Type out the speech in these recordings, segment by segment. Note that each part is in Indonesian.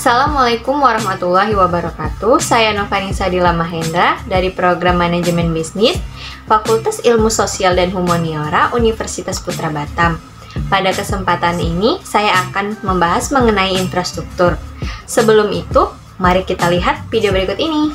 Assalamualaikum warahmatullahi wabarakatuh. Saya Novanisa Dila Mahendra dari Program Manajemen Bisnis, Fakultas Ilmu Sosial dan Humaniora, Universitas Putra Batam. Pada kesempatan ini, saya akan membahas mengenai infrastruktur. Sebelum itu, mari kita lihat video berikut ini.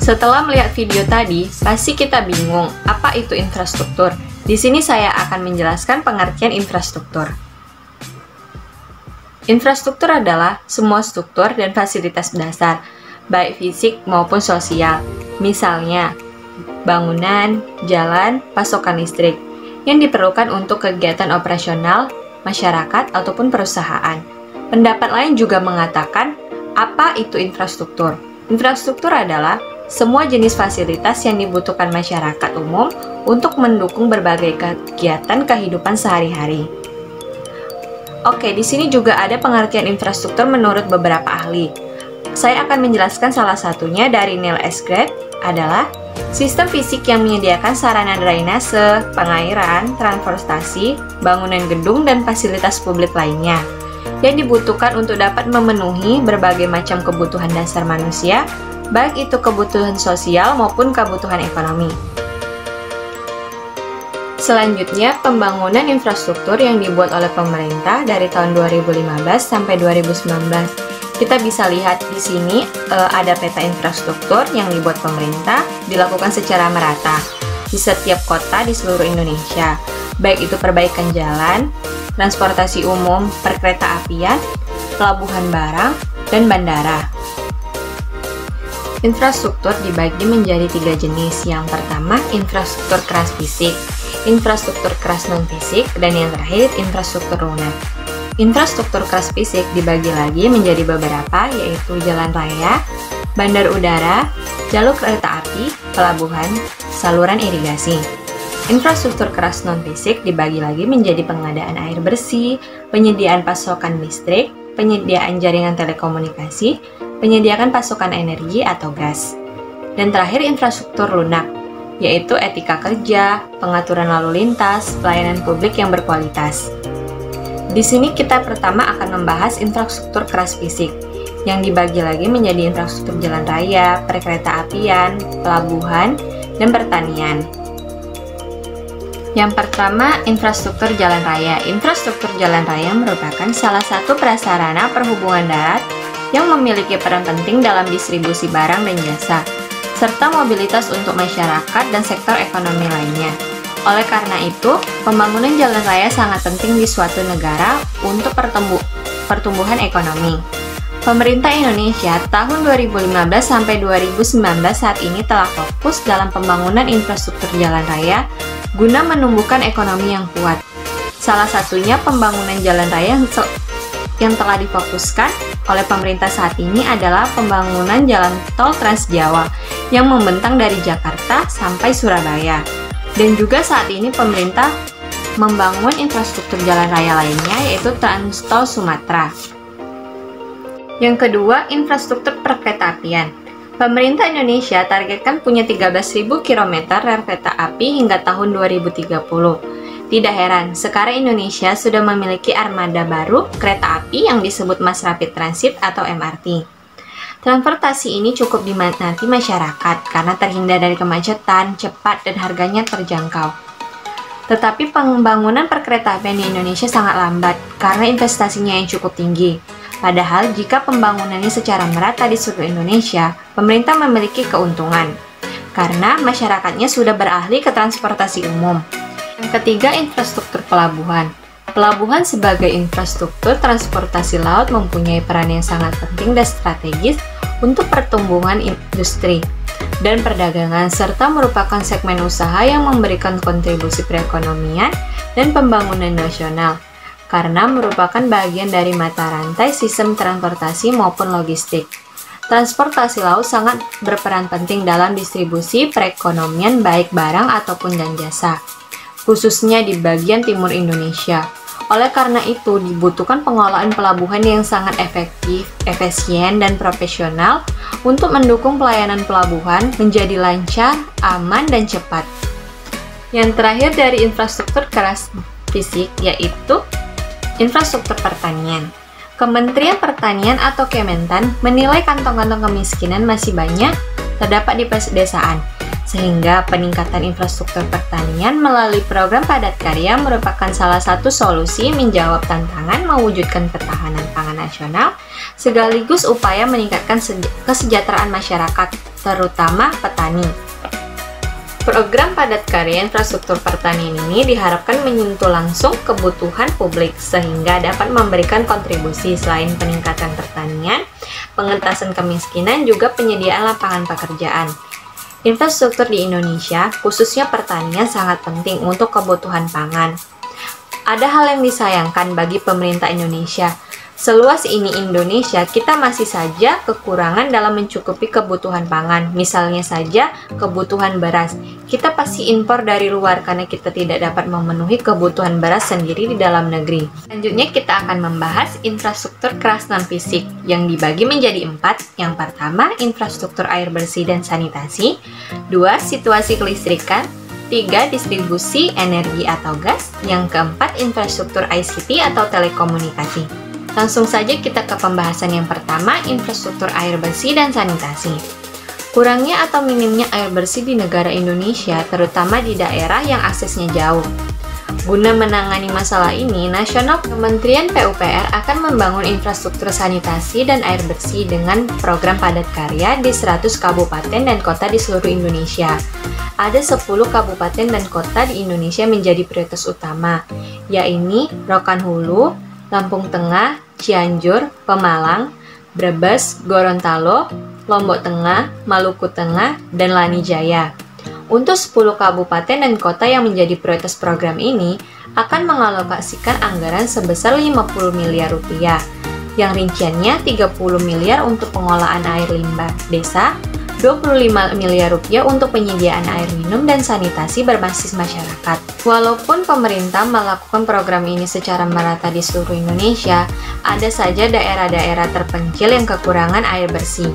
Setelah melihat video tadi, pasti kita bingung, apa itu infrastruktur? Di sini saya akan menjelaskan pengertian infrastruktur. Infrastruktur adalah semua struktur dan fasilitas dasar, baik fisik maupun sosial. Misalnya, bangunan, jalan, pasokan listrik, yang diperlukan untuk kegiatan operasional, masyarakat, ataupun perusahaan. Pendapat lain juga mengatakan, apa itu infrastruktur? Infrastruktur adalah semua jenis fasilitas yang dibutuhkan masyarakat umum untuk mendukung berbagai kegiatan kehidupan sehari-hari. Oke, di sini juga ada pengertian infrastruktur menurut beberapa ahli. Saya akan menjelaskan salah satunya dari Neil S. Gregg adalah sistem fisik yang menyediakan sarana drainase, pengairan, transportasi, bangunan gedung, dan fasilitas publik lainnya yang dibutuhkan untuk dapat memenuhi berbagai macam kebutuhan dasar manusia, baik itu kebutuhan sosial maupun kebutuhan ekonomi. Selanjutnya, pembangunan infrastruktur yang dibuat oleh pemerintah dari tahun 2015 sampai 2019. Kita bisa lihat di sini ada peta infrastruktur yang dibuat pemerintah, dilakukan secara merata di setiap kota di seluruh Indonesia, baik itu perbaikan jalan, transportasi umum, perkereta-apian, pelabuhan barang, dan bandara. Infrastruktur dibagi menjadi 3 jenis. Yang pertama, infrastruktur keras fisik, infrastruktur keras non-fisik, dan yang terakhir, infrastruktur lunak. Infrastruktur keras fisik dibagi lagi menjadi beberapa, yaitu jalan raya, bandar udara, jalur kereta api, pelabuhan, saluran irigasi. Infrastruktur keras non-fisik dibagi lagi menjadi pengadaan air bersih, penyediaan pasokan listrik, penyediaan jaringan telekomunikasi, penyediaan pasokan energi atau gas. Dan terakhir, infrastruktur lunak, yaitu etika kerja, pengaturan lalu lintas, pelayanan publik yang berkualitas. Di sini kita pertama akan membahas infrastruktur keras fisik, yang dibagi lagi menjadi infrastruktur jalan raya, perkereta-apian, pelabuhan, dan pertanian. Yang pertama, infrastruktur jalan raya. Infrastruktur jalan raya merupakan salah satu prasarana perhubungan darat yang memiliki peran penting dalam distribusi barang dan jasa, serta mobilitas untuk masyarakat dan sektor ekonomi lainnya. Oleh karena itu, pembangunan jalan raya sangat penting di suatu negara untuk pertumbuhan ekonomi. Pemerintah Indonesia tahun 2015 sampai 2019 saat ini telah fokus dalam pembangunan infrastruktur jalan raya guna menumbuhkan ekonomi yang kuat. Salah satunya pembangunan jalan raya yang telah difokuskan oleh pemerintah saat ini adalah pembangunan jalan tol Trans Jawa yang membentang dari Jakarta sampai Surabaya. Dan juga saat ini pemerintah membangun infrastruktur jalan raya lainnya yaitu Trans Tol Sumatera. Yang kedua, infrastruktur perkeretaapian. Pemerintah Indonesia targetkan punya 13.000 km rel kereta api hingga tahun 2030. Tidak heran, sekarang Indonesia sudah memiliki armada baru kereta api yang disebut Mass Rapid Transit atau MRT. Transportasi ini cukup diminati masyarakat karena terhindar dari kemacetan, cepat, dan harganya terjangkau. Tetapi pembangunan perkeretaapian di Indonesia sangat lambat karena investasinya yang cukup tinggi. Padahal jika pembangunannya secara merata di seluruh Indonesia, pemerintah memiliki keuntungan karena masyarakatnya sudah beralih ke transportasi umum. Yang ketiga, infrastruktur pelabuhan. Pelabuhan sebagai infrastruktur transportasi laut mempunyai peran yang sangat penting dan strategis untuk pertumbuhan industri dan perdagangan serta merupakan segmen usaha yang memberikan kontribusi perekonomian dan pembangunan nasional karena merupakan bagian dari mata rantai sistem transportasi maupun logistik. Transportasi laut sangat berperan penting dalam distribusi perekonomian baik barang ataupun dan jasa, khususnya di bagian timur Indonesia. Oleh karena itu, dibutuhkan pengelolaan pelabuhan yang sangat efektif, efisien, dan profesional untuk mendukung pelayanan pelabuhan menjadi lancar, aman, dan cepat. Yang terakhir dari infrastruktur keras fisik yaitu infrastruktur pertanian. Kementerian Pertanian atau Kementan menilai kantong-kantong kemiskinan masih banyak terdapat di pedesaan, sehingga peningkatan infrastruktur pertanian melalui program padat karya merupakan salah satu solusi menjawab tantangan mewujudkan ketahanan pangan nasional, sekaligus upaya meningkatkan kesejahteraan masyarakat, terutama petani. Program padat karya infrastruktur pertanian ini diharapkan menyentuh langsung kebutuhan publik sehingga dapat memberikan kontribusi selain peningkatan pertanian, pengentasan kemiskinan, juga penyediaan lapangan pekerjaan. Infrastruktur di Indonesia, khususnya pertanian, sangat penting untuk kebutuhan pangan. Ada hal yang disayangkan bagi pemerintah Indonesia. Seluas ini Indonesia, kita masih saja kekurangan dalam mencukupi kebutuhan pangan. Misalnya saja kebutuhan beras. Kita pasti impor dari luar karena kita tidak dapat memenuhi kebutuhan beras sendiri di dalam negeri. Selanjutnya kita akan membahas infrastruktur keras non-fisik yang dibagi menjadi 4. Yang pertama, infrastruktur air bersih dan sanitasi. 2. Situasi kelistrikan. 3. Distribusi energi atau gas. Yang keempat, infrastruktur ICT atau telekomunikasi. Langsung saja kita ke pembahasan yang pertama, infrastruktur air bersih dan sanitasi. Kurangnya atau minimnya air bersih di negara Indonesia, terutama di daerah yang aksesnya jauh. Guna menangani masalah ini, Nasional Kementerian PUPR akan membangun infrastruktur sanitasi dan air bersih dengan program padat karya di 100 kabupaten dan kota di seluruh Indonesia. Ada 10 kabupaten dan kota di Indonesia menjadi prioritas utama, yaitu Rokan Hulu, Lampung Tengah, Cianjur, Pemalang, Brebes, Gorontalo, Lombok Tengah, Maluku Tengah, dan Lanijaya. Untuk 10 kabupaten dan kota yang menjadi prioritas program ini akan mengalokasikan anggaran sebesar 50 miliar rupiah, yang rinciannya 30 miliar untuk pengolahan air limbah desa, 25 miliar rupiah untuk penyediaan air minum dan sanitasi berbasis masyarakat. Walaupun pemerintah melakukan program ini secara merata di seluruh Indonesia, ada saja daerah-daerah terpencil yang kekurangan air bersih.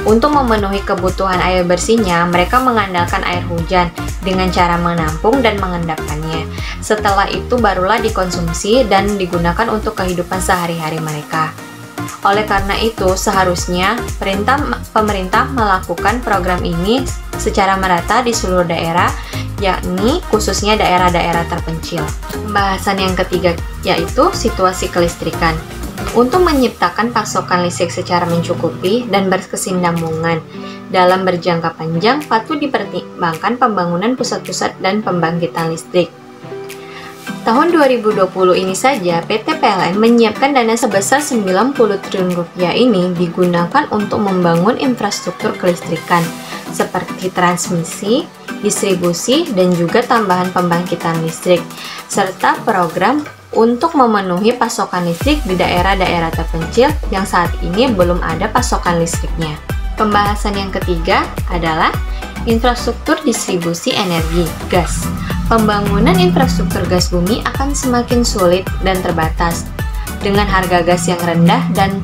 Untuk memenuhi kebutuhan air bersihnya, mereka mengandalkan air hujan dengan cara menampung dan mengendapkannya. Setelah itu barulah dikonsumsi dan digunakan untuk kehidupan sehari-hari mereka. Oleh karena itu, seharusnya pemerintah melakukan program ini secara merata di seluruh daerah, yakni khususnya daerah-daerah terpencil. Pembahasan yang ketiga yaitu situasi kelistrikan. Untuk menciptakan pasokan listrik secara mencukupi dan berkesinambungan dalam berjangka panjang, patut dipertimbangkan pembangunan pusat-pusat dan pembangkitan listrik. Tahun 2020 ini saja, PT PLN menyiapkan dana sebesar 90 triliun rupiah ini digunakan untuk membangun infrastruktur kelistrikan seperti transmisi, distribusi, dan juga tambahan pembangkitan listrik, serta program untuk memenuhi pasokan listrik di daerah-daerah terpencil yang saat ini belum ada pasokan listriknya. Pembahasan yang ketiga adalah infrastruktur distribusi energi, gas. Pembangunan infrastruktur gas bumi akan semakin sulit dan terbatas, dengan harga gas yang rendah dan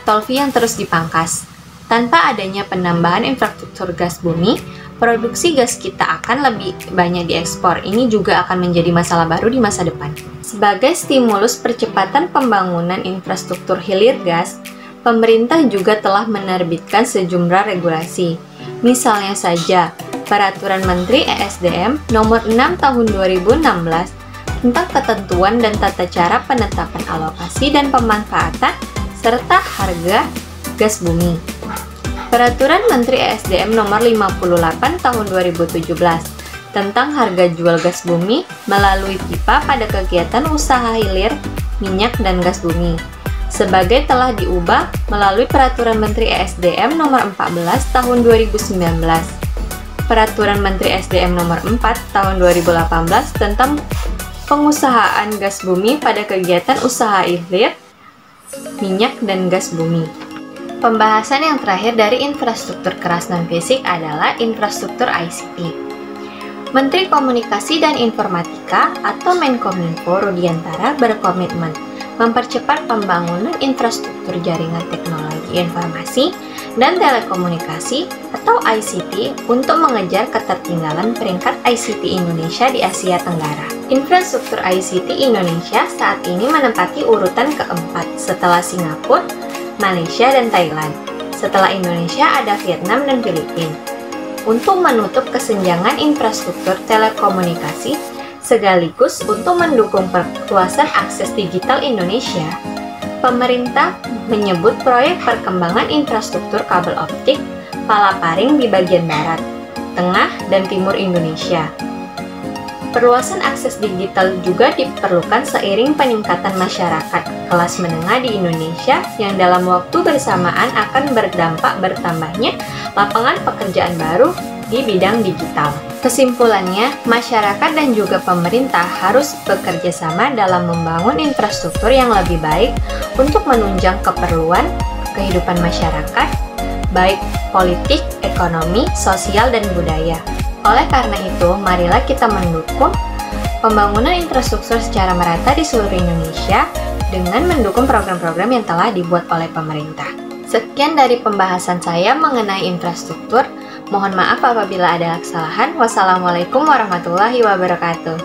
tol fee yang terus dipangkas. Tanpa adanya penambahan infrastruktur gas bumi, produksi gas kita akan lebih banyak diekspor. Ini juga akan menjadi masalah baru di masa depan. Sebagai stimulus percepatan pembangunan infrastruktur hilir gas, pemerintah juga telah menerbitkan sejumlah regulasi. Misalnya saja, Peraturan Menteri ESDM Nomor 6 Tahun 2016 tentang ketentuan dan tata cara penetapan alokasi dan pemanfaatan serta harga gas bumi. Peraturan Menteri ESDM Nomor 58 Tahun 2017 tentang harga jual gas bumi melalui pipa pada kegiatan usaha hilir minyak dan gas bumi, sebagai telah diubah melalui Peraturan Menteri ESDM Nomor 14 Tahun 2019. Peraturan Menteri SDM Nomor 4 Tahun 2018 tentang pengusahaan gas bumi pada kegiatan usaha hilir minyak dan gas bumi. Pembahasan yang terakhir dari infrastruktur keras non-fisik adalah infrastruktur ICT. Menteri Komunikasi dan Informatika atau Menkominfo Rudiantara berkomitmen mempercepat pembangunan infrastruktur jaringan teknologi informasi dan telekomunikasi atau ICT untuk mengejar ketertinggalan peringkat ICT Indonesia di Asia Tenggara. Infrastruktur ICT Indonesia saat ini menempati urutan keempat setelah Singapura, Malaysia, dan Thailand. Setelah Indonesia ada Vietnam dan Filipina. Untuk menutup kesenjangan infrastruktur telekomunikasi sekaligus untuk mendukung perluasan akses digital Indonesia, pemerintah menyebut proyek perkembangan infrastruktur kabel optik Palaparing di bagian barat, tengah, dan timur Indonesia. Perluasan akses digital juga diperlukan seiring peningkatan masyarakat kelas menengah di Indonesia yang dalam waktu bersamaan akan berdampak bertambahnya lapangan pekerjaan baru di bidang digital. Kesimpulannya, masyarakat dan juga pemerintah harus bekerja sama dalam membangun infrastruktur yang lebih baik untuk menunjang keperluan kehidupan masyarakat, baik politik, ekonomi, sosial, dan budaya. Oleh karena itu, marilah kita mendukung pembangunan infrastruktur secara merata di seluruh Indonesia dengan mendukung program-program yang telah dibuat oleh pemerintah. Sekian dari pembahasan saya mengenai infrastruktur. Mohon maaf apabila ada kesalahan. Wassalamualaikum warahmatullahi wabarakatuh.